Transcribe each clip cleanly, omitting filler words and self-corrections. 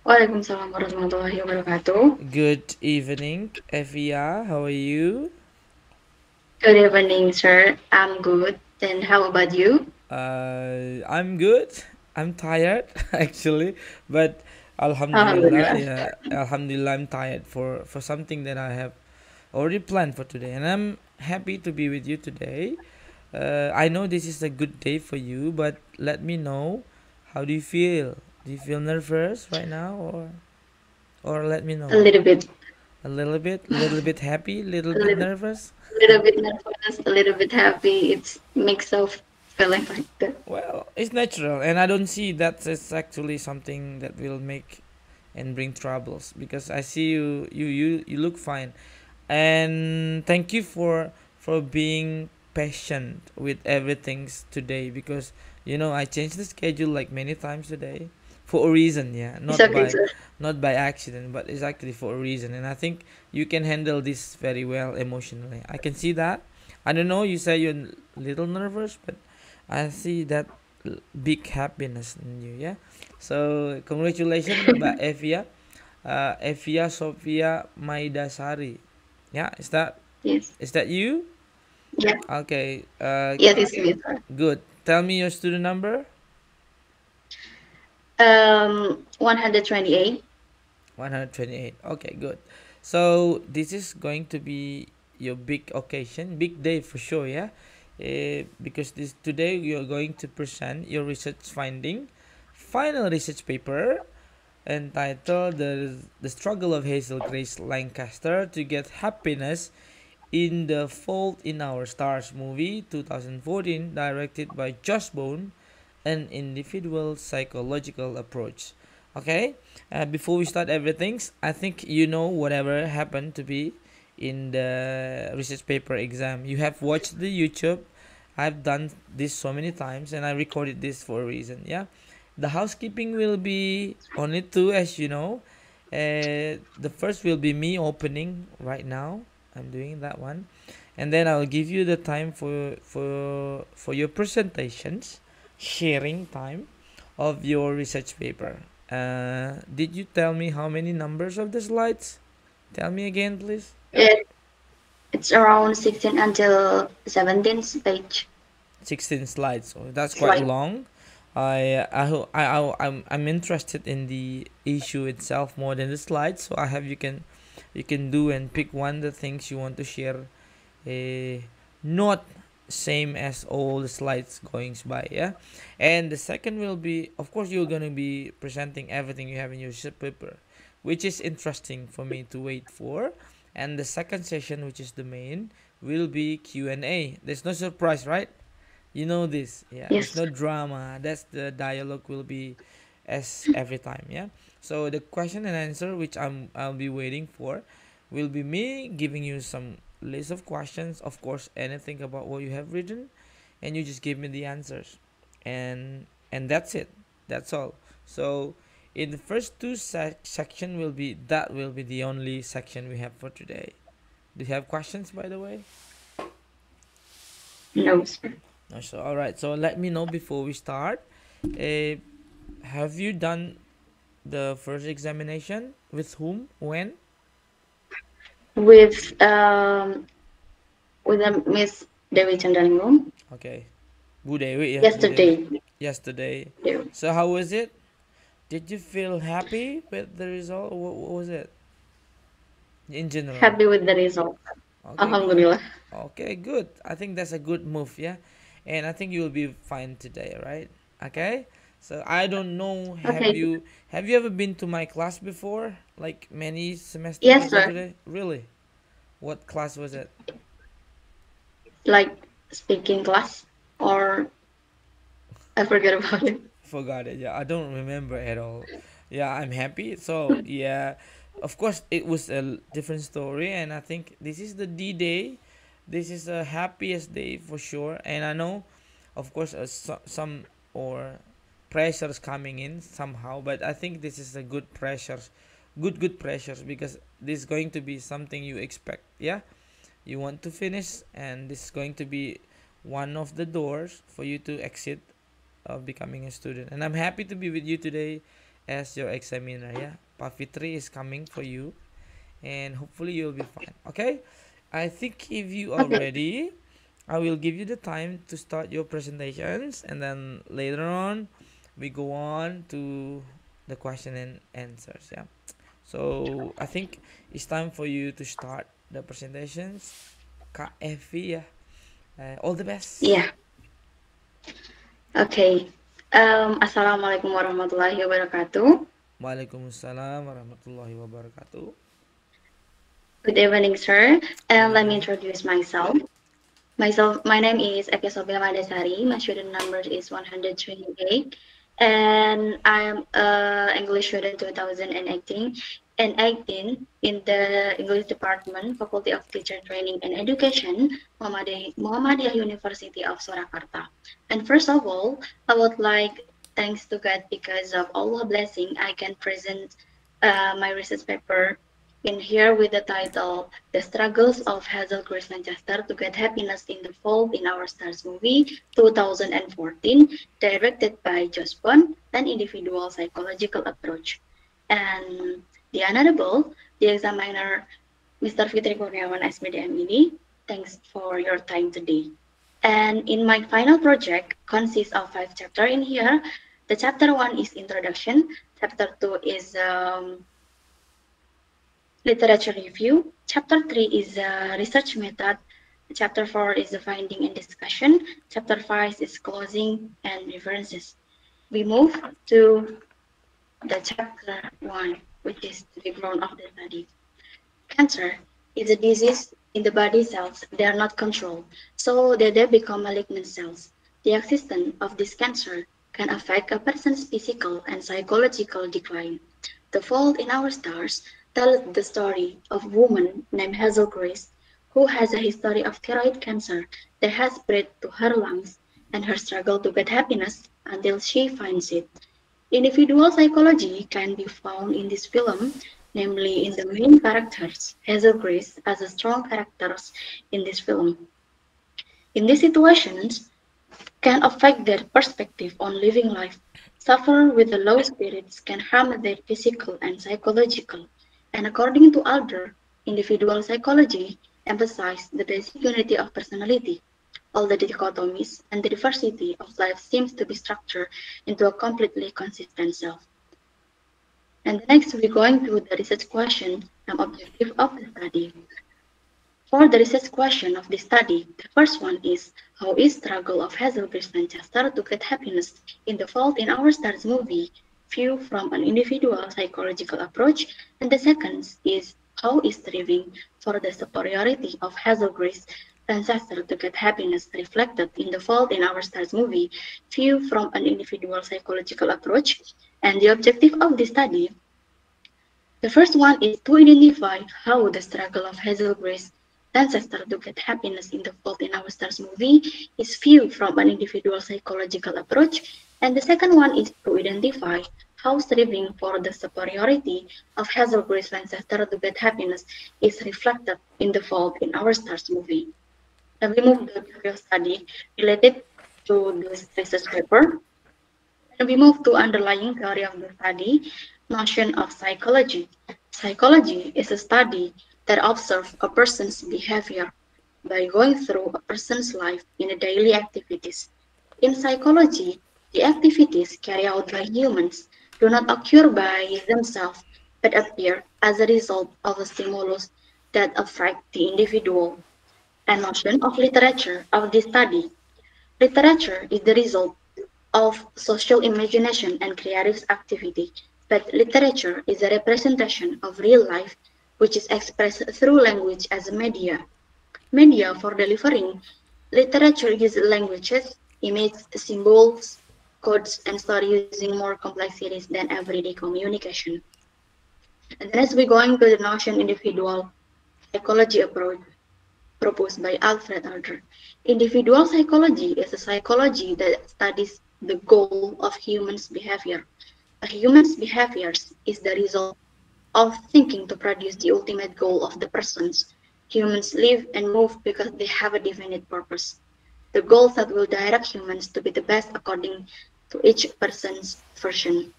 Waalaikumsalam warahmatullahi wabarakatuh. Good evening, Evia. How are you? Good evening, sir. I'm good. And how about you? I'm good. I'm tired actually, but Alhamdulillah, Alhamdulillah. yeah, Alhamdulillah, I'm tired for something that I have already planned for today, and I'm happy to be with you today. I know this is a good day for you, but let me know, how do you feel? Do you feel nervous right now, or let me A know? little bit, A little bit happy, little a bit little, nervous. little bit nervous, a little bit happy. It's mix of feeling like that. Well, it's natural, and I don't see that it's actually something that will make and bring troubles, because I see you look fine, and thank you for being patient with everything today, because I changed the schedule like many times today for a reason, yeah, It's okay, sir. not by accident, but it's actually for a reason, and I think you can handle this very well emotionally. I can see that. I don't know. You say you're a little nervous, but I see that big happiness in you, yeah. So congratulations, Mbak Evia, Evia Sofia Maidasari. Yeah, Yes. is that you? Yeah. Okay. Yes, it's me, sir. Good. Tell me your student number. 128. 128. Okay, good. So this is going to be your big occasion, big day for sure, yeah. Because this today you're going to present your research final research paper entitled the struggle of Hazel Grace Lancaster to get happiness in the Fault in Our Stars movie 2014, directed by Josh Bone, an individual psychological approach. Okay, before we start everything, I think you know whatever happened to be in the research paper exam. You have watched the YouTube. I've done this so many times, and I recorded this for a reason. Yeah, the housekeeping will be only two, as you know. The first will be me opening right now. I'm doing that one, and then I'll give you the time for your presentations, sharing time of your research paper. Did you tell me how many numbers of the slides? Tell me again, please. It, it's around 16 until 17 page 16 slides. Oh, that's quite slide. long. I'm interested in the issue itself more than the slides. So I have you can do and pick one of the things you want to share. Not same as all the slides going by, yeah. And the second will be, of course, you're gonna be presenting everything you have in your sheet paper, which is interesting for me to wait for. And the second session, which is the main, will be Q&A. There's no surprise, right? You know this, yeah. There's Yes. no drama. That's the dialogue will be as every time, yeah. So the question and answer, which I'll be waiting for, will be me giving you some list of questions, of course, anything about what you have written, and you just give me the answers, and that's it. That's all. So in the first two section will be the only section we have for today. Do you have questions, by the way? No, sir. No, so all right. So let me know before we start. Uh, have you done the first examination? With whom? When? With Miss Dewi Chandralingam Okay. Bu Dewi, yeah, Bu Dewi. yesterday. Yesterday. So how was it? Did you feel happy with the result? What was it in general? Happy with the result. Okay, good. Alhamdulillah. Okay, good. I think that's a good move, yeah. And I think you'll be fine today, right? Okay. So I don't know. Okay. Have you ever been to my class before? Like many semester Yes, before sir. today? Really? What class was it? Like speaking class, or I forget about it. Forgot it. Yeah, I don't remember at all. Yeah, I'm happy. So yeah, of course it was a different story, and I think this is the D Day. This is the happiest day for sure, and I know, of course, some or pressures coming in somehow, but I think this is a good pressures, good pressures, because this is going to be something you expect. Yeah, you want to finish, and this is going to be one of the doors for you to exit of becoming a student. And I'm happy to be with you today as your examiner. Yeah, Pak Fitri is coming for you, and hopefully you'll be fine. Okay, I think if you are Okay. ready, I will give you the time to start your presentations, and then later on, we go on to the question and answers. Yeah. So I think it's time for you to start the presentations. Kak Evi, yeah. All the best. Yeah. Okay. Assalamualaikum warahmatullahi wabarakatuh. Waalaikumsalam warahmatullahi wabarakatuh. Good evening, sir. Good And let me evening. introduce myself. My name is Eke Sobia Madasari. My student number is 128, and I am English student 2018 and 18 in the English department, Faculty of Teacher Training and Education, Muhammadiyah University of Surakarta. And first of all, I would like thanks to God because of Allah blessing I can present my research paper in here with the title The Struggles of Hazel Grace Manchester to Get Happiness in the Fault in Our Stars movie 2014, directed by Josh Bond, an individual psychological approach. And the honorable, the examiner, Mr. Fitri Kurniawan SBDMED, thanks for your time today. And in my final project consists of 5 chapters in here. The chapter 1 is introduction, chapter 2 is literature review. Chapter 3 is research method. Chapter 4 is the finding and discussion. Chapter 5 is closing and references. We move to the chapter 1, which is the background of the study. Cancer is a disease in the body cells. They are not controlled, so they become malignant cells. The existence of this cancer can affect a person's physical and psychological decline. The Fault in Our Stars tells the story of a woman named Hazel Grace who has a history of thyroid cancer that has spread to her lungs and her struggle to get happiness until she finds it. Individual psychology can be found in this film, namely in the main characters, Hazel Grace as a strong characters in this film. In these situations, can affect their perspective on living life. Suffer with the low spirits can harm their physical and psychological. And according to Alder, individual psychology emphasizes the basic unity of personality. All the dichotomies and the diversity of life seems to be structured into a completely consistent self. And next, we're going to the research question and objective of the study. For the research question of this study, the first one is, how is struggle of Hazel Grace Manchester to get happiness in the Fault in Our Stars movie viewed from an individual psychological approach? And the second is, how is striving for the superiority of Hazel Grace Manchester to get happiness reflected in the Fault in Our Stars movie viewed from an individual psychological approach? And the objective of this study, the first one is to identify how the struggle of Hazel Grace Lancaster to get happiness in the Fault in Our Stars movie is viewed from an individual psychological approach, and the second one is to identify how striving for the superiority of Hazel Grace Lancaster to get happiness is reflected in the Fault in Our Stars movie. And we move to the previous study related to this research paper. And we move to underlying theory of the study, notion of psychology. Psychology is a study that observes a person's behavior by going through a person's life in a daily activities. In psychology, the activities carried out by humans do not occur by themselves, but appear as a result of a stimulus that affect the individual. A notion of literature of this study. Literature is the result of social imagination and creative activity, but literature is a representation of real life which is expressed through language as a media. Media for delivering literature uses languages, images, symbols, codes, and stories using more complexities than everyday communication. And then as we going to the notion individual psychology approach proposed by Alfred Adler. Individual psychology is a psychology that studies the goal of humans' behavior. A human's behaviors is the result of thinking to produce the ultimate goal of the persons. Humans live and move because they have a definite purpose. The goals that will direct humans to be the best according to each person's version.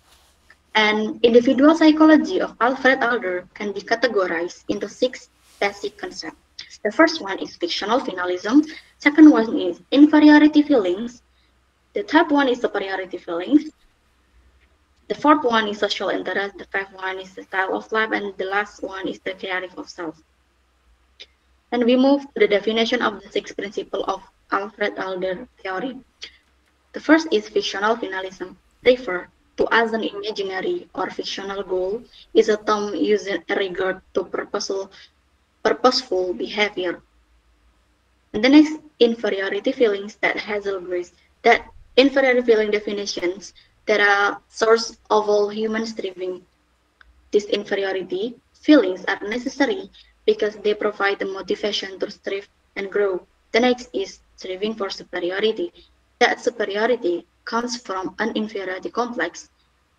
And individual psychology of Alfred Adler can be categorized into six basic concepts. The first one is fictional finalism. Second one is inferiority feelings. The third one is superiority feelings. The fourth one is social interest. The fifth one is the style of life. And the last one is the creative of self. And we move to the definition of the six principles of Alfred Adler theory. The first is fictional finalism. Refer to as an imaginary or fictional goal is a term used in regard to purposeful behavior. And the next, inferiority feelings that Hazel agrees that inferiority feeling definitions that are source of all human striving. These inferiority feelings are necessary because they provide the motivation to strive and grow. The next is striving for superiority. That superiority comes from an inferiority complex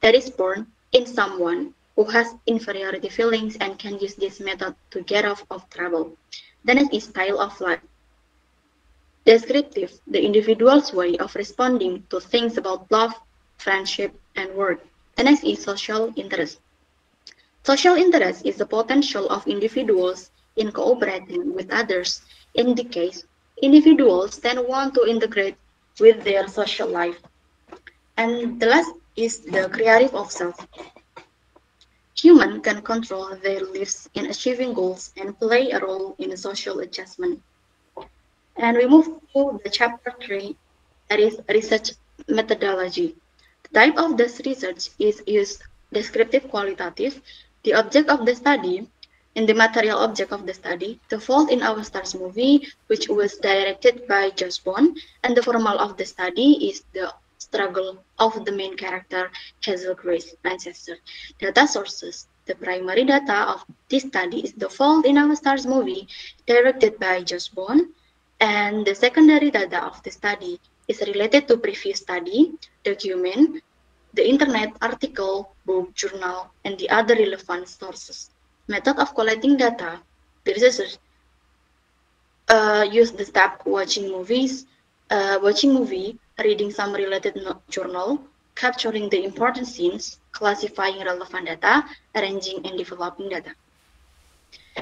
that is born in someone who has inferiority feelings and can use this method to get off of trouble. The next is style of life. Descriptive, the individual's way of responding to things about love, friendship, and work. The next is social interest. Social interest is the potential of individuals in cooperating with others. In the case, individuals then want to integrate with their social life. And the last is the creative of self. Humans can control their lives in achieving goals and play a role in social adjustment. And we move to the chapter 3, that is research methodology. The type of this research is used descriptive qualitative, the object of the study, and the material object of the study, The Fault in Our Stars movie, which was directed by Josh Bond, and the formal of the study is the struggle of the main character, Hazel Grace ancestor. Data sources. The primary data of this study is The Fault in Our Stars movie, directed by Josh Bond, and the secondary data of the study is related to previous study, document, the internet, article, book, journal, and the other relevant sources. Method of collecting data. The researchers use the step watching movie, reading some related journal, capturing the important scenes, classifying relevant data, arranging and developing data.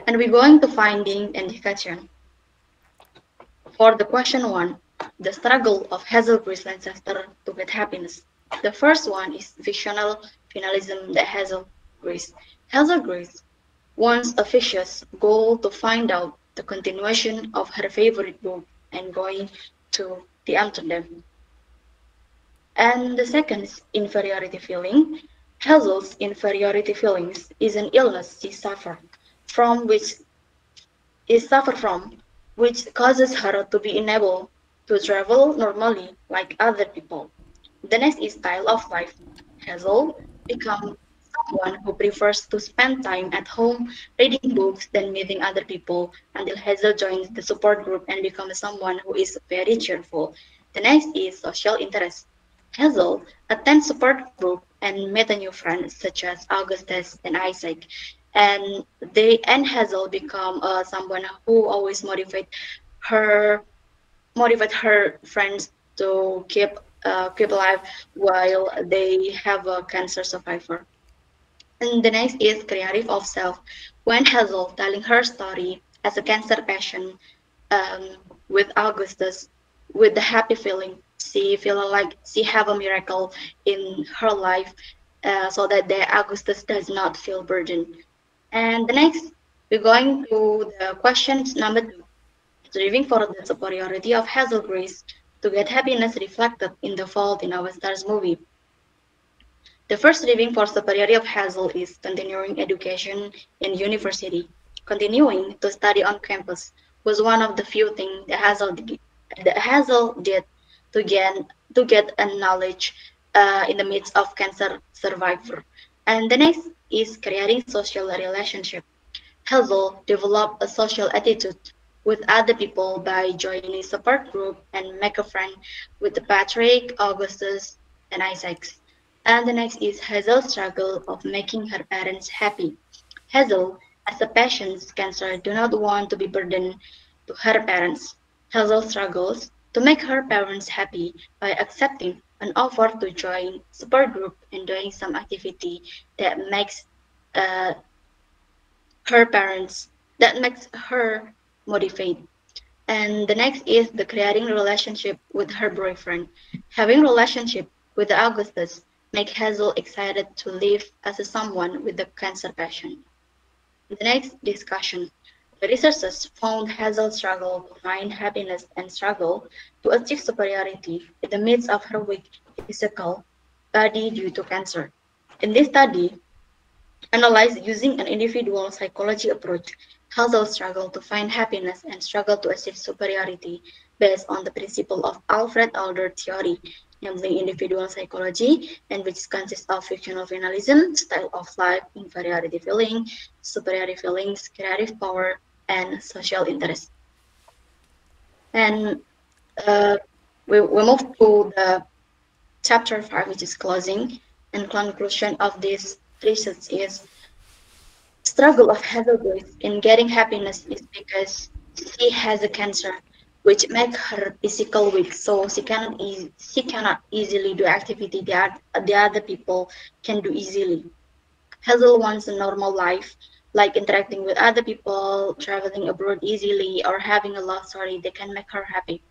And we're going to finding and discussion. For the question one, the struggle of Hazel Grace Lancaster to get happiness. The first one is fictional finalism that Hazel Grace. Hazel Grace wants a vicious goal to find out the continuation of her favorite book and going to the Amsterdam. And the second is inferiority feeling. Hazel's inferiority feelings is an illness she suffered from which causes her to be unable to travel normally like other people. The next is style of life. Hazel becomes someone who prefers to spend time at home reading books than meeting other people until Hazel joins the support group and becomes someone who is very cheerful. The next is social interest. Hazel attends support group and met a new friends such as Augustus and Isaac, and they and Hazel become someone who always her motivate her friends to keep alive while they have a cancer survivor. And the next is creative of self. When Hazel telling her story as a cancer patient um, with Augustus, with the happy feeling, she feel like she have a miracle in her life, so that the Augustus does not feel burdened. And the next, we're going to the questions number 2. Striving for the superiority of Hazel Grace to get happiness reflected in The Fault in Our Stars movie. The first striving for superiority of Hazel is continuing education in university. Continuing to study on campus was one of the few things that Hazel did to get a knowledge in the midst of cancer survivor. And the next is creating social relationship. Hazel developed a social attitude with other people by joining a support group and make a friend with Patrick, Augustus, and Isaac. And the next is Hazel's struggle of making her parents happy. Hazel, as a patient's cancer, do not want to be burdened to her parents. Hazel struggles to make her parents happy by accepting an offer to join supergroup and doing some activity that makes uh, her parents that makes her motivate. And the next is the creating relationship with her boyfriend. Having relationship with Augustus make Hazel excited to live as a someone with the cancer passion. The next discussion. The researchers found Hazel struggle to find happiness and struggle to achieve superiority in the midst of her weak physical body due to cancer. In this study, analyzed using an individual psychology approach, Hazel struggled to find happiness and struggled to achieve superiority based on the principle of Alfred Adler theory, namely individual psychology, and which consists of fictional finalism, style of life, inferiority feeling, superiority feelings, creative power, and social interest. And uh, we move to the chapter 5, which is closing, and conclusion of this research is struggle of Heather Joyce in getting happiness is because she has a cancer, which makes her physical weak, so she cannot easily do activity that the other people can do easily. Hazel wants a normal life, like interacting with other people, traveling abroad easily, or having a love story that can make her happy.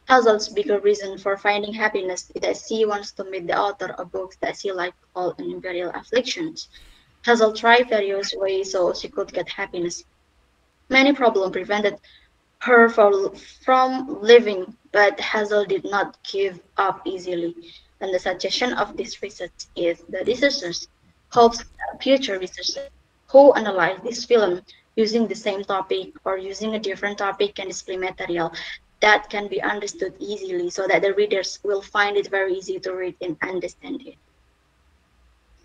Hazel's bigger reason for finding happiness is that she wants to meet the author of books that she likes called Imperial Afflictions. Hazel tried various ways so she could get happiness. Many problems prevented her from living, but Hazel did not give up easily. And the suggestion of this research is the researchers hopes that future researchers who analyze this film using the same topic or using a different topic can display material that can be understood easily so that the readers will find it very easy to read and understand it.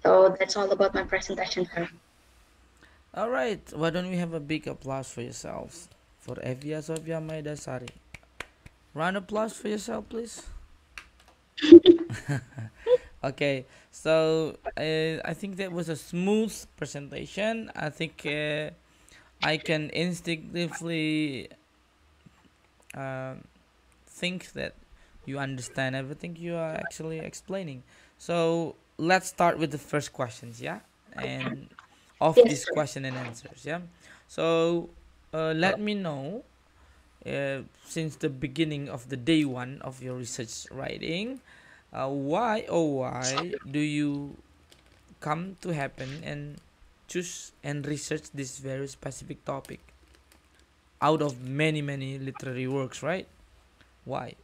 So that's all about my presentation, sir. All right, why don't we have a big applause for yourselves? For Evia Sofia Maidasari. Round of applause for yourself, please. Okay, so I think that was a smooth presentation. I think I can instinctively uh, think that you understand everything you are actually explaining. So let's start with the first questions, yeah, and of Yes, this sir. question and answers, yeah. So let me know since the beginning of the day one of your research writing, why do you come to happen and choose and research this very specific topic out of many literary works, right? Why?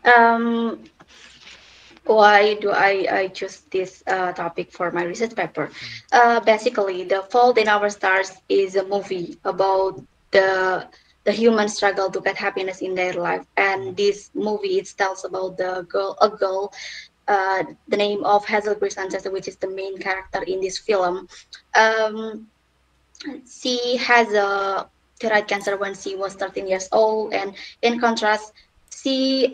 Um, why do I choose this topic for my research paper? Basically, The Fault in Our Stars is a movie about the the human struggle to get happiness in their life, and this movie it tells about a girl, the name of Hazel Grace Sanchez, which is the main character in this film. Um, she has a thyroid cancer when she was 13 years old, and in contrast, she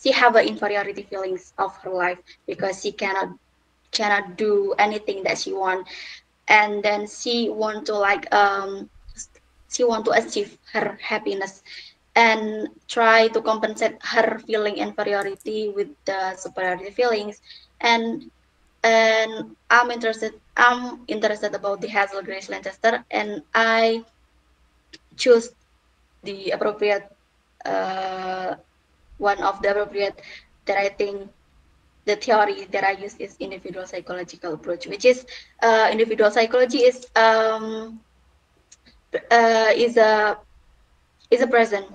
she have a inferiority feelings of her life because she cannot do anything that she want, and then she want to achieve her happiness and try to compensate her feeling inferiority with the superiority feelings. And and I'm interested about the Hazel Grace Lancaster, and I choose the appropriate uh, one of the appropriate that I think the theory that I use is individual psychological approach, which is individual psychology is a present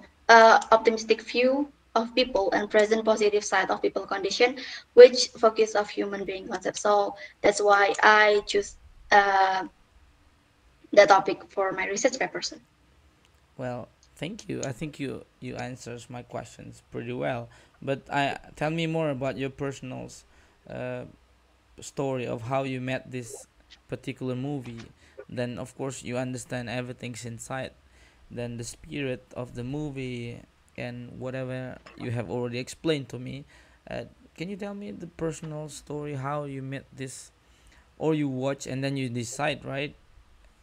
optimistic view of people and present positive side of people condition, which focus of human being concept. So that's why I choose uh, the topic for my research papers. Well, thank you. I think you answers my questions pretty well. But I tell me more about your personal uh, story of how you met this particular movie. Then of course you understand everything's inside. Then the spirit of the movie and whatever you have already explained to me. Uh, can you tell me the personal story how you met this or you watch and then you decide, right?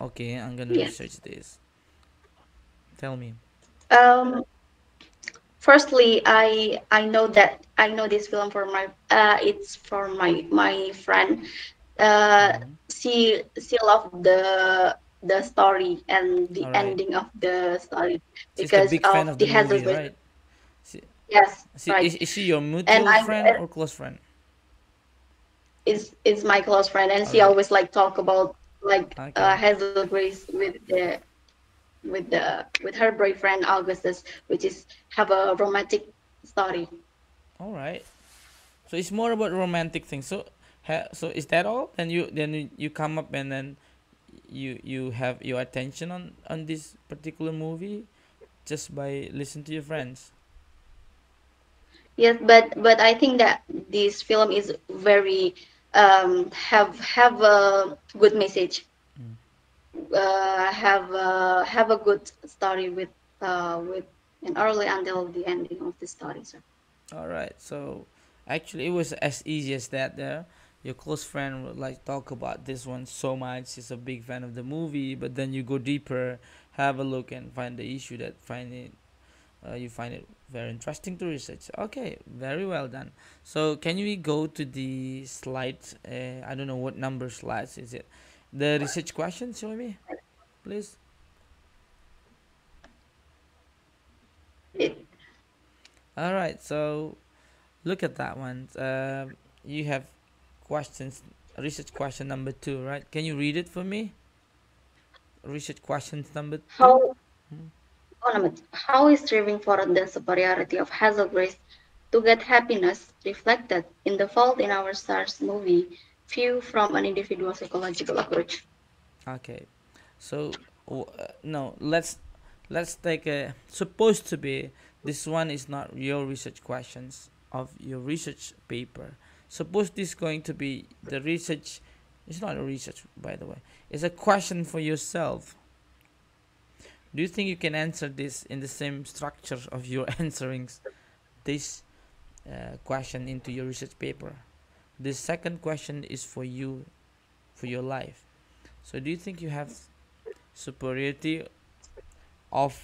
Okay, I'm gonna Yes. research this. Tell me. Um, firstly, I know that I know this film for my it's for my friend. Mm-hmm. She loved the story and the All right. ending of the story She's the because big fan of of the the movie, hazard. right? Yes, right. Is she your And mutual I friend or close friend? is my close friend, and All she right. always like talk about like Okay. Hazel Grace with her boyfriend Augustus, which is have a romantic story. All right. So it's more about romantic things. So so is that all? You come up and then you have your attention on this particular movie just by listening to your friends. Yes, but I think that this film is very have a good message, Mm. have a good story with an early until the ending of the story. So All right. So actually, it was as easy as that. There, your close friend would like talk about this one so much. He's a big fan of the movie, but then you go deeper, have a look, and find the issue that you find it very interesting to research. Okay, very well done. So can we go to the slides? I don't know what number slides is it. The research question, show me, please. it, All right. So look at that one. You have questions. Research question number two, right? Can you read it for me? Research questions number two. how Hmm. how is striving for the superiority of Hazel Grace to get happiness reflected in the Fault in Our Stars movie view from an individual psychological approach? Okay. So no, let's take a supposed to be this one is not your research questions of your research paper. Suppose this going to be the research. It's not a research, by the way. It's a question for yourself. Do you think you can answer this in the same structure of your answering this question into your research paper? The second question is for you, for your life. So do you think you have superiority of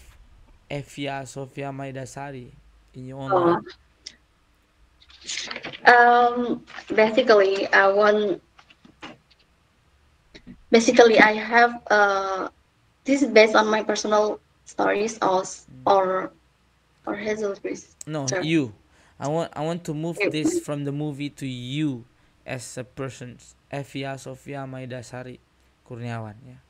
Evia Sofia Maidasari in your own Uh, mind? Basically, I have this is based on my personal stories Mm. or Hazel Grace. No, Sorry. you. I want to move this from the movie to you as a person. Evia Sofia Maidasari Kurniawan. Yeah.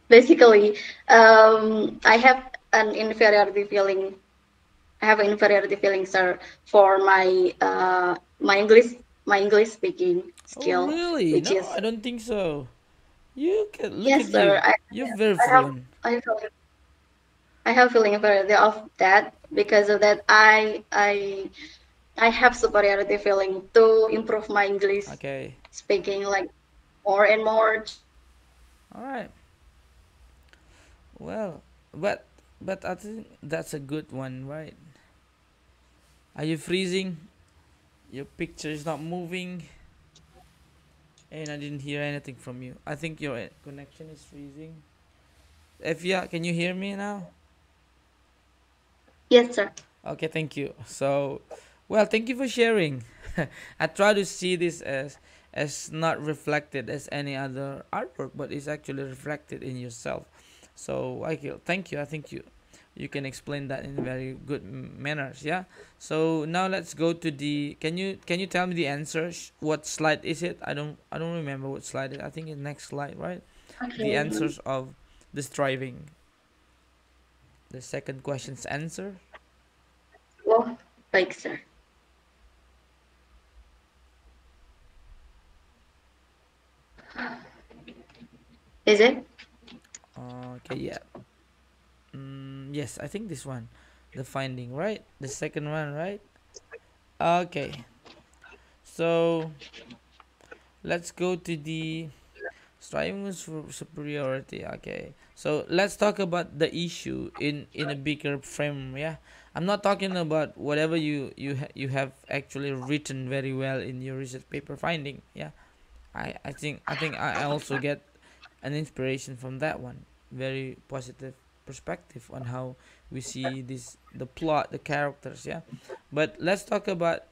Basically, I have an inferiority feeling. I have an inferiority feeling, sir, for my English speaking Oh skill, really? which No, is I don't think so. You can look yes, at sir. you. You're very I have fluent. I have I have feeling inferiority of that because of that I have superiority feeling to improve my English Okay. speaking like more and more. All right. Well, but I think that's a good one, right? Are you freezing? Your picture is not moving, and I didn't hear anything from you. I think your connection is freezing. Evia, can you hear me now? Yes, sir. Okay, thank you. So, well, thank you for sharing. I try to see this as not reflected as any other artwork, but it's actually reflected in yourself. So, thank you. I think you can explain that in very good manners. Yeah. So now let's go to the. Can you tell me the answer? What slide is it? I don't remember what slide it. I think it's next slide, right? The Okay. answers of the striving. The second question's answer. Oh, like sir. Is it? Okay, yeah. Yes, I think this one, the finding, right? The second one, right? Okay, so let's go to the striving for superiority. Okay, so let's talk about the issue in a bigger frame. Yeah, I'm not talking about whatever you have actually written very well in your research paper finding. Yeah, I think I also get an inspiration from that one. Very positive perspective on how we see this the plot, the characters, yeah. But let's talk about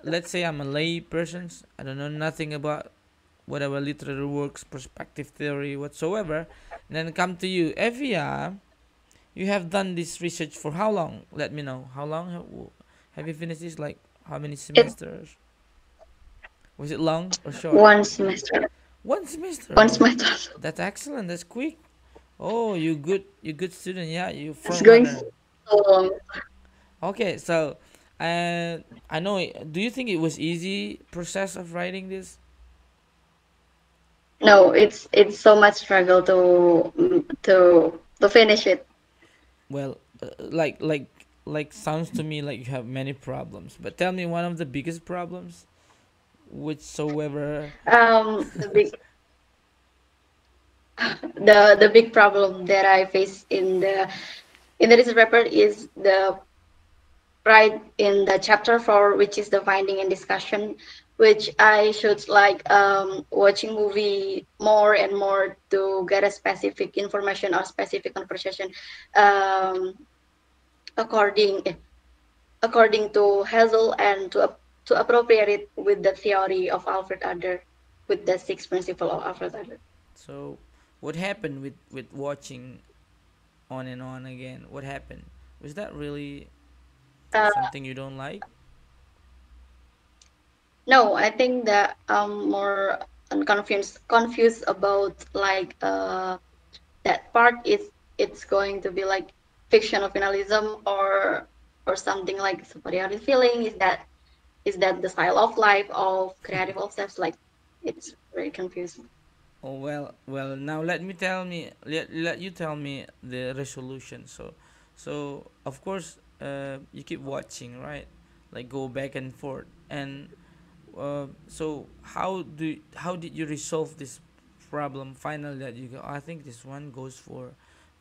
let's say I'm a lay person. I don't know nothing about whatever literary works, perspective theory, whatsoever. And then come to you, Evia. You have done this research for how long? Let me know. How long have you finished this? Like how many It's semesters? Was it long or short? one semester. One semester. One Oh, semester. that's excellent. That's quick. Oh, you good. You good student. Yeah, you It's front going runner. so long. Okay, so I know. Do you think it was easy process of writing this? No, it's so much struggle to finish it. Well, like sounds to me like you have many problems. But tell me one of the biggest problems, whichsoever. The big the big problem that I face in the research paper is the right in the chapter 4, which is the finding and discussion, which I should like watching movie more and more to get a specific information or specific conversation um, according according to Hazel and to appropriate it with the theory of Alfred Adler, with the six principle of Alfred Adler. So, what happened with watching on and on again? What happened? Was that really Uh, something you don't like? no, I think that I'm more confused about like that part is it's going to be like fictional finalism or something like superiority feeling. Is that the style of life of creative obsessed? Like it's very confusing. Oh well. Now let you tell me the resolution. So of course, you keep watching, right? Like go back and forth, and so how did you resolve this problem finally? That you go, "Oh, I think this one goes for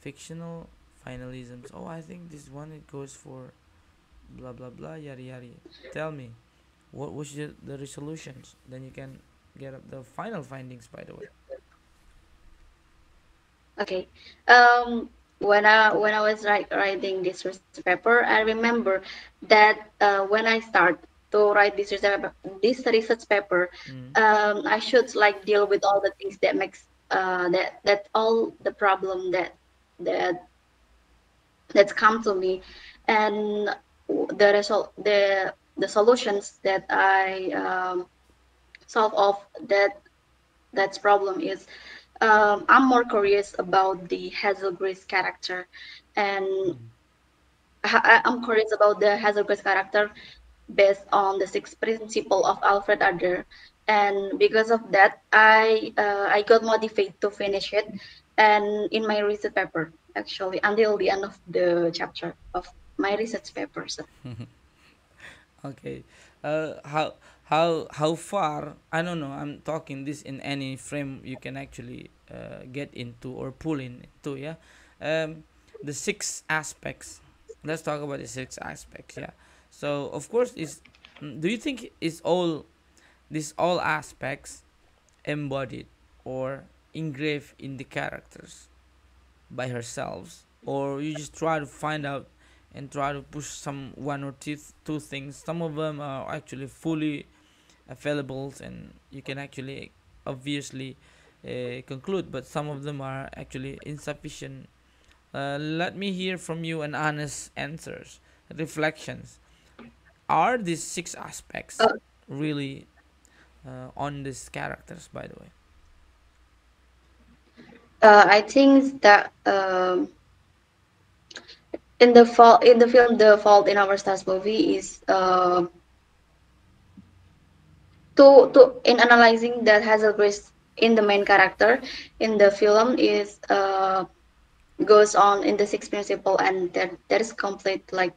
fictional finalisms. Oh, I think this one it goes for blah blah blah yada yada. Tell me, what was the resolutions? Then you can get up the final findings. By the way. Okay. When I was writing this research paper, I remember that when I start to write this research paper, Mm. I should like deal with all the things that makes that all the problem that that's come to me, and the solutions that I solve of that's problem is I'm more curious about the Hazel Grace character, and Mm. I'm curious about the Hazel Grace character based on the six principle of Alfred Adler, and because of that, I got motivated to finish it, and in my research paper actually until the end of the chapter of my research paper. So, Okay. How far? I don't know. I'm talking this in any frame you can actually get into or pull into. Yeah. Um, the six aspects. Let's talk about the six aspects. Yeah. So of course is. Do you think is all these all aspects embodied or engraved in the characters by herself, or you just try to find out and try to push some one or two things? Some of them are actually fully available and you can actually obviously conclude, but some of them are actually insufficient. Let me hear from you an honest answers, reflections. Are these six aspects uh, really on these characters, by the way? I think that in the film The Fault in Our Stars movie is to in analyzing that Hazel Grace in the main character in the film is goes on in the six principle, and that is complete like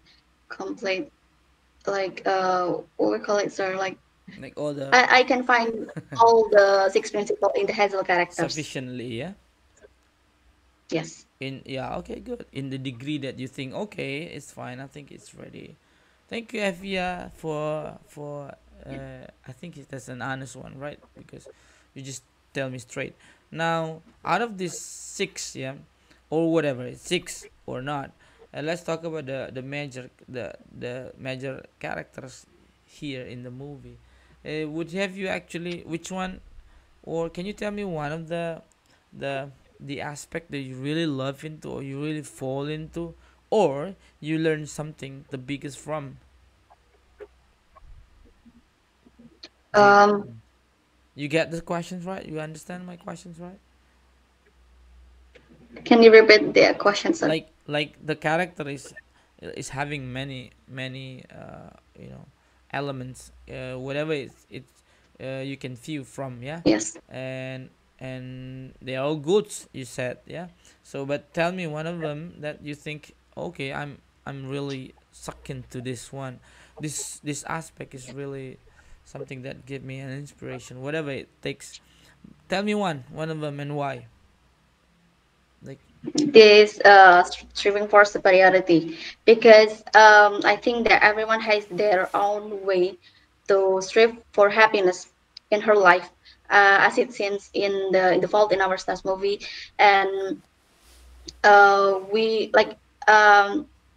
what we call it, sir, like Like all the I can find all the six principle in the Hazel characters. sufficiently, yeah. Yes. In yeah, okay, good. In the degree that you think okay, it's fine. I think it's ready. Thank you, Evia, for. I think that's an honest one, right? Because you just tell me straight. Now, out of these six, yeah, or whatever, it's six or not. And let's talk about the major characters here in the movie. Would have you actually which one, or can you tell me one of the the aspect that you really love into or you really fall into, or you learn something the biggest from? Do you, Um, you get the questions right? You understand my questions right? can you repeat the question, sir? Like the character is having many elements, whatever it's you can feel from, yeah, Yes. and they're all goods, you said, yeah. So but tell me one of them that you think, okay, I'm really sucked into this one. This aspect is really something that give me an inspiration, whatever it takes. Tell me one of them and why. Like, This striving for superiority, because I think that everyone has their own way to strive for happiness in her life, as it seems in the Fault in Our Stars movie, and we like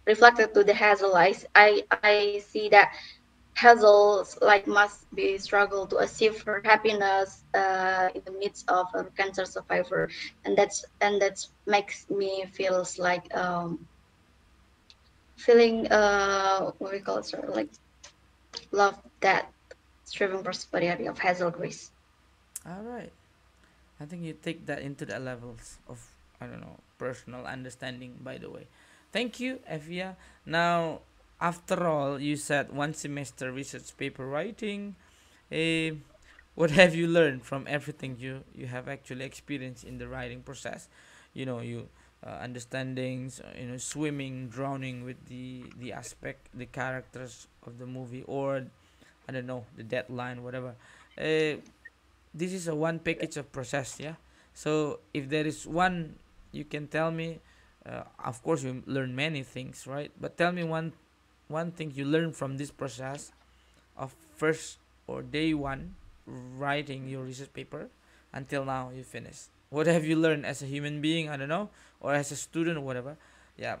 reflected to the Hazel eyes. I see that Hazel's like must be struggle to achieve her happiness in the midst of a cancer survivor, and that's makes me feels like feeling what we call it, sort of like love that striving prosperity of Hazel Grace. all right. I think you take that into the levels of, I don't know, personal understanding, by the way. Thank you, Evia. Now, after all, you said one semester research paper writing. Eh, what have you learned from everything you have actually experienced in the writing process? You know, you understandings, swimming, drowning with the aspect, the characters of the movie, or I don't know, the deadline, whatever. Uh, this is a one package of process, yeah. So if there is one, you can tell me, of course you learn many things, right? But tell me one thing you learn from this process of first or day one writing your research paper until now you finish. What have you learned as a human being, I don't know, or as a student or whatever? Yeah.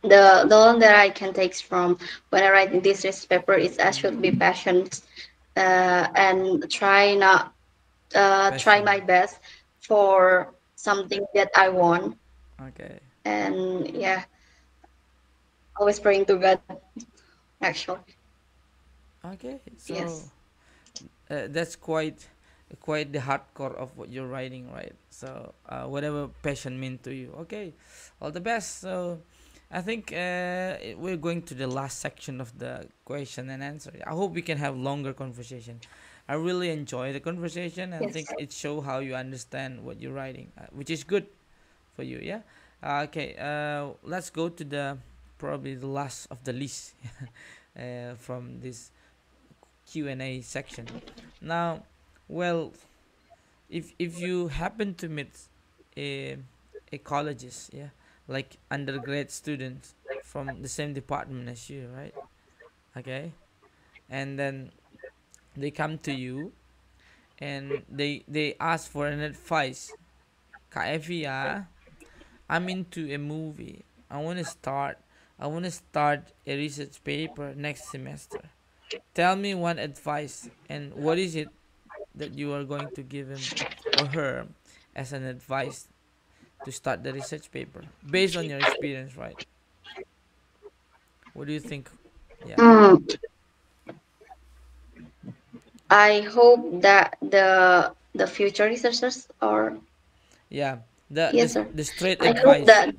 The one that I can take from when I write this research paper is I should be patient and try my Passion. best for something that I want, Okay. and yeah, always praying to God. Actually, Okay, yes, so that's quite the hardcore of what you're writing, right? So whatever passion mean to you. Okay, all the best. So I think we're going to the last section of the question and answer. I hope we can have longer conversation. I really enjoy the conversation and yes. think it show how you understand what you're writing, which is good for you. Yeah. Okay. Let's go to the probably the last of the list from this Q&A section. Now, well, if you happen to meet a ecologist, yeah, like undergrad students from the same department as you, right? Okay, and then they come to you and they ask for an advice. Kak Evi, ya, I'm into a movie. I want to start. I want to start a research paper next semester. Tell me one advice and what is it that you are going to give him or her as an advice to start the research paper based on your experience, right? What do you think? Yeah, Mm, I hope that the future researchers are yeah. The the, yes, sir. the straight I hope advice. that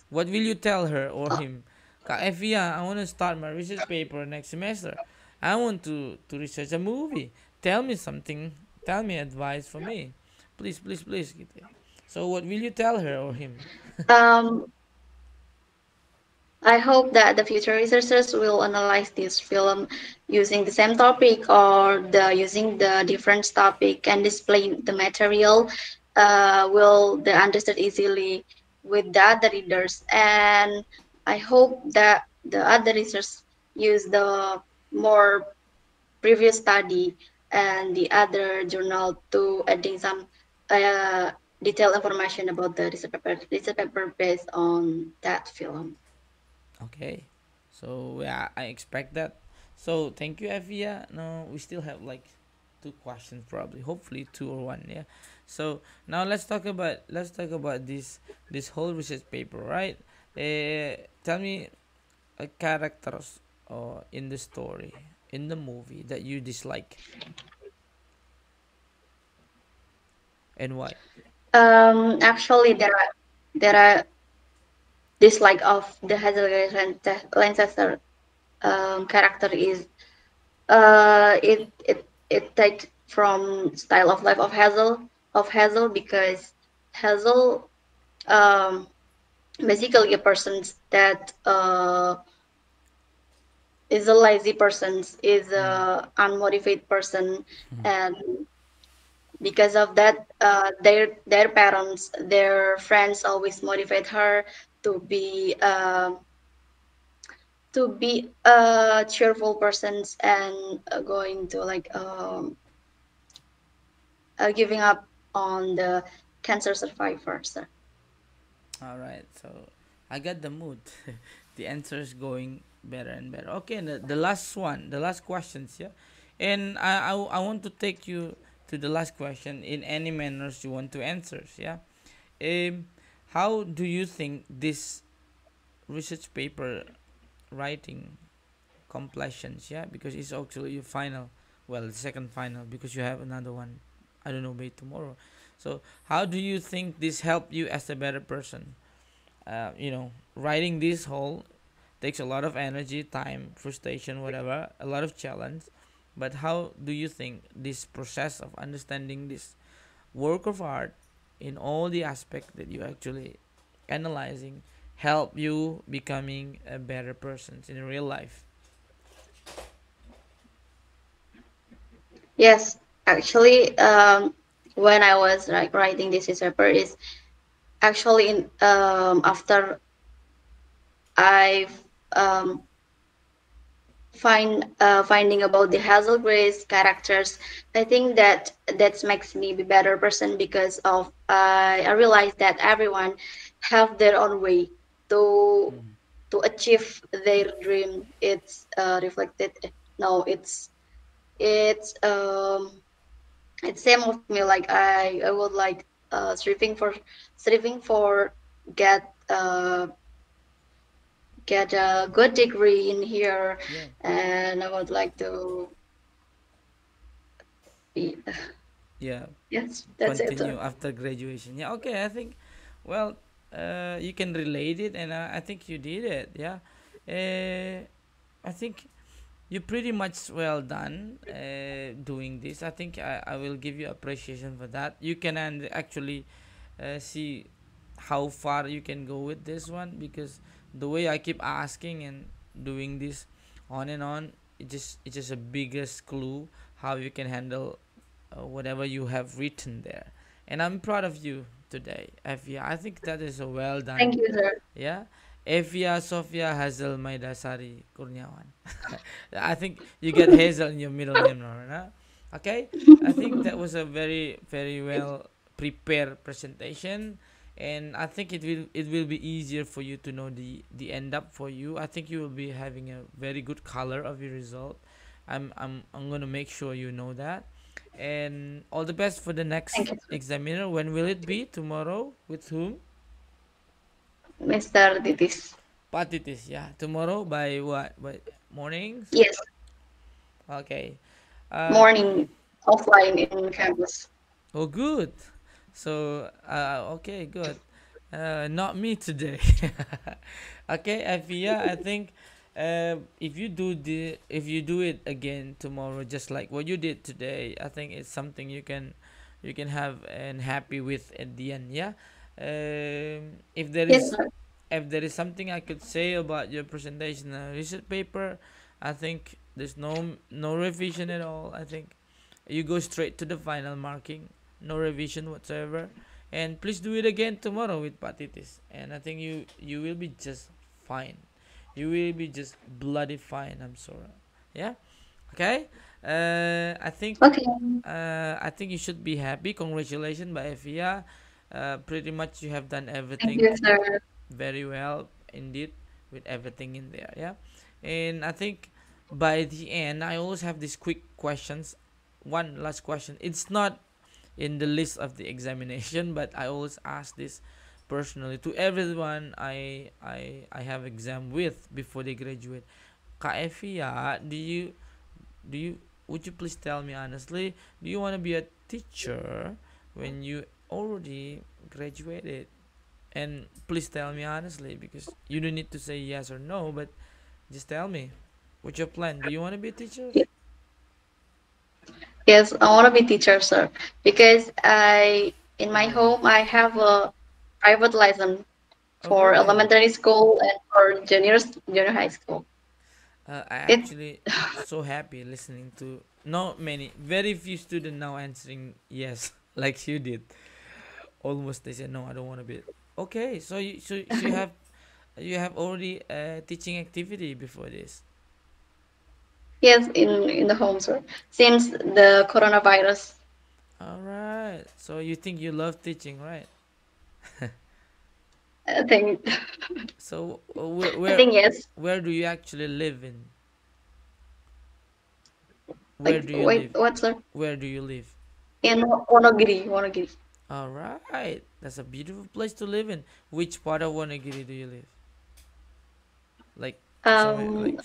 What will you tell her or uh, him? Kak Evia, I want to start my research paper next semester. I want to research a movie. Tell me something. Tell me advice for me. Please, please, please. Gitu ya. So what will you tell her or him? um I hope that the future researchers will analyze this film using the same topic or the using the different topic and display the material will they understand easily with the other readers. And I hope that the other researchers use the more previous study and the other journal to adding some detailed information about the research paper based on that film. Okay. So yeah, I expect that. So thank you, Evia. No, we still have like two questions probably. Hopefully two or one. Yeah. So now let's talk about this whole research paper, right? Tell me characters in the story in the movie that you dislike and why. Actually, there are dislike of the Hazel Lancaster character is it takes from style of life of Hazel because Hazel basically a person that is a lazy person, is Mm. a unmotivated person, and because of that, their parents, their friends always motivate her to be um to be a cheerful person and going to like giving up on the cancer survivors. All right, so I got the mood. The answer is going better and better. Okay, the last one, the last questions, yeah. And I want to take you to the last question in any manners you want to answer, yeah. Um, how do you think this research paper writing completions, yeah? Because it's actually your final, well, the second final, because you have another one, I don't know, by tomorrow. So how do you think this helped you as a better person? Writing this whole takes a lot of energy, time, frustration, whatever, a lot of challenge. But how do you think this process of understanding this work of art in all the aspects that you actually analyzing help you becoming a better person in real life? Yes, actually, when I was like writing this paper is actually in I've um, finding about the Hazel Grace characters. I think that makes me be better person because of I realized that everyone have their own way to Mm. to achieve their dream. It's reflected. No, it's it's same of me. Like I would like striving for get get a good degree in here, Yeah. and I would like to be. Yeah. Yes, that's it. Continue after graduation. Yeah. Okay. I think, well, you can relate it, and I think you did it. Yeah. I think you pretty much well done doing this. I think I will give you appreciation for that. You can actually see how far you can go with this one, because the way I keep asking and doing this on and on, it's just a biggest clue how you can handle whatever you have written there. And I'm proud of you today, Evia. I think that is a well Thank done. you, sir. Yeah. Evia Sofia Hazel Maidasari Kurniawan. I think you get Hazel in your middle name now, right? Okay. I think that was a very, very well prepared presentation, and I think it will be easier for you to know the end up for you. I think you will be having a very good color of your result. I'm gonna make sure you know that. And all the best for the Thank next you, sir. examiner. When will it be? Tomorrow? With whom? Mr. Titis. Patitis, yeah. Tomorrow by what? By mornings? Yes, Okay. Uh, morning offline in campus. oh, good. So, okay, good. Not me today. Okay, Afia, I think if you do it again tomorrow, just like what you did today, I think it's something you can have and happy with at the end. Yeah. If there Yes, is sir. if there is something I could say about your presentation research paper, I think there's no revision at all. I think you go straight to the final marking, no revision whatsoever. And please do it again tomorrow with Patitis. And I think you will be just fine. You will be just bloody fine. I'm sorry. Yeah. Okay. I think Okay. I think you should be happy. Congratulations, by Evia. Pretty much you have done Thank everything you, sir. very well indeed with everything in there. Yeah, and I think by the end, I always have these quick questions. One last question. It's not in the list of the examination, but I always ask this personally to everyone I have exam with before they graduate. Kak Evi ya, do you would you please tell me honestly, do you want to be a teacher when you already graduated? And please tell me honestly, because you don't need to say yes or no, but just tell me what's your plan. Do you want to be a teacher? Yes, I want to be teacher, sir, because in my Oh, home, I have a private lesson oh for really? elementary school and for junior high school. I It actually so happy listening to not many, very few students now answering yes, like you did. Almost they said no, I don't want to be. Okay, so you have already teaching activity before this. yes, in the home, sir. Since the coronavirus, All right. So you think you love teaching, right? I think So I think yes. where do you actually live in? Where Like do you wait, live? what, sir? Where do you live? In Wonogiri, Wonogiri. All right. That's a beautiful place to live in. Which part of Wonogiri do you live? Like somewhere Um, like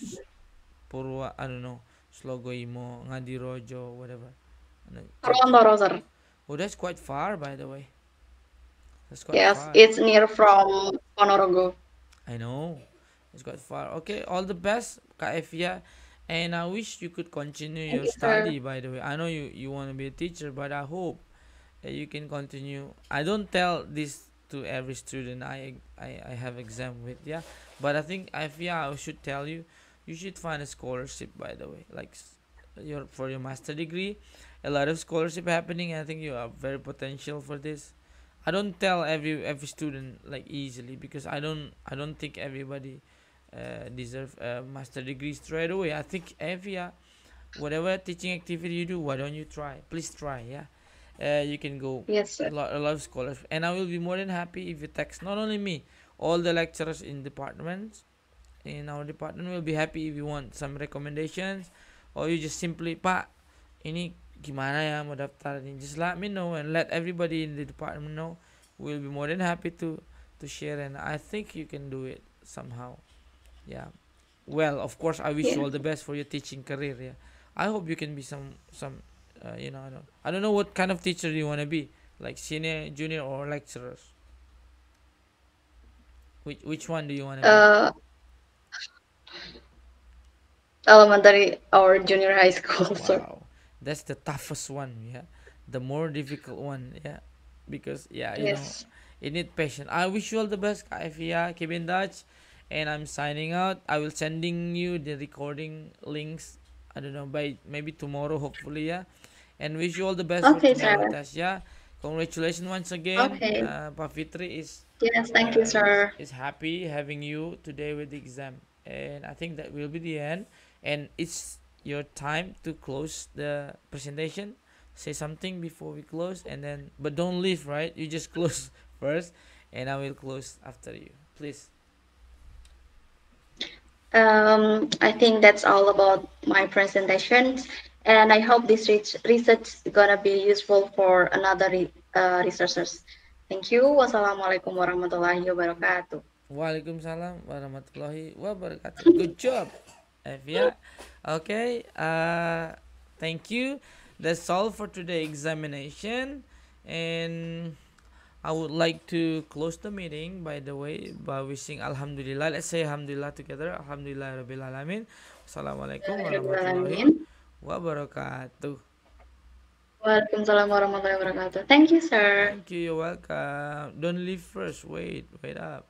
Purwa, I don't know, Slogoimo, Ngadirojo, whatever. Ano, Church. Toro, sir. Oh, that's quite far, by the way. That's quite Yes, far. it's near from Ponorogo. I know. It's quite far. Okay, all the best, Kak Evia. And I wish you could continue Thank your you, sir. study, by the way. I know you want to be a teacher, but I hope that you can continue. I don't tell this to every student I have exam with, yeah. But I think, Evia, I should tell you, you should find a scholarship, by the way. Like your for your master degree, a lot of scholarship happening. I think you are very potential for this. I don't tell every student like easily because I don't think everybody deserve a master degree straight away. I think every whatever teaching activity you do, why don't you try? Please try, yeah. You can go Yes, sir. a lot of scholars, and I will be more than happy if you text not only me, all the lecturers in our department will be happy if you want some recommendations, or you just simply Pak, ini gimana ya mau daftar ini, just let me know and let everybody in the department know. We'll be more than happy to share, and I think you can do it somehow. Yeah. Well, of course, I wish Yeah. you all the best for your teaching career. Yeah. I hope you can be I don't know what kind of teacher you want to be, like senior, junior, or lecturers. Which one do you want to be? Uh, Elementary or junior high school, sir. Wow, that's the toughest one. Yeah, the more difficult one. Yeah, because yeah, Yes. you need patience. I wish you all the best, Ifia. Keep in touch, and I'm signing out. I will sending you the recording links. I don't know by maybe tomorrow, hopefully. Yeah, and wish you all the best for Okay, sir. tomorrow test. Yeah, congratulations once again. Okay. Pa Fitri Yes, thank you, sir. is happy having you today with the exam, and I think that will be the end. And it's your time to close the presentation. Say something before we close, and then but don't leave, right? You just close first, and I will close after you. Please. I think that's all about my presentations, and I hope this research is gonna be useful for another researchers. Thank you. Wassalamualaikum warahmatullahi wabarakatuh. Waalaikumsalam warahmatullahi wabarakatuh. Good job, Evia. Okay. Thank you. That's all for today examination, and I would like to close the meeting, by the way, by wishing Alhamdulillah. Let's say Alhamdulillah together. Alhamdulillah Rabbil Alamin. Assalamualaikum warahmatullahi Alamin. wabarakatuh. Waalaikumsalam warahmatullahi wabarakatuh. Thank you, sir. Thank you. You're welcome. Don't leave first. Wait up.